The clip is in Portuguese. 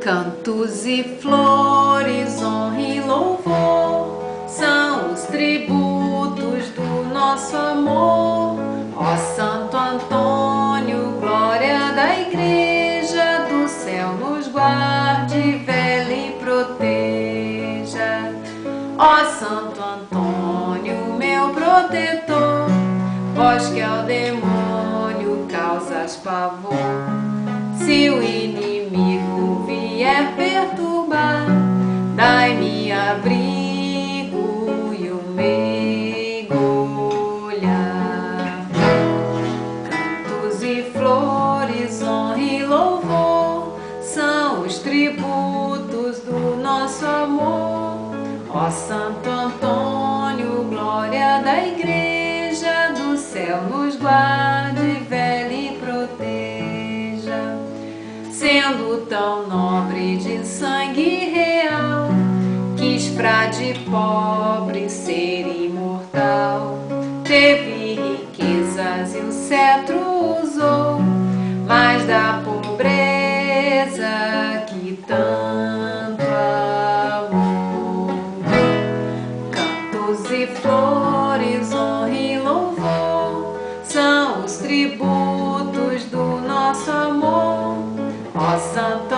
Cantos e flores, honra e louvor são os tributos do nosso amor. Ó Santo Antônio, glória da Igreja, do céu nos guarde, vele e proteja. Ó Santo Antônio, meu protetor, vós que ao demônio causas pavor, se o inimigo vier perturbar, dai-me abrigo e o meigo olhar. Cantos e flores, honra e louvor são os tributos do nosso amor. Ó Santo Antônio, glória da Igreja, do céu nos guarde, vele e proteja. Sendo tão nobre de sangue real, quis frade pobre ser imortal. Teve riquezas e o cetro usou, mas da pobreza que tanto amou. Cantos e flores, honra e louvor são os tributos do nosso amor. Ó Santo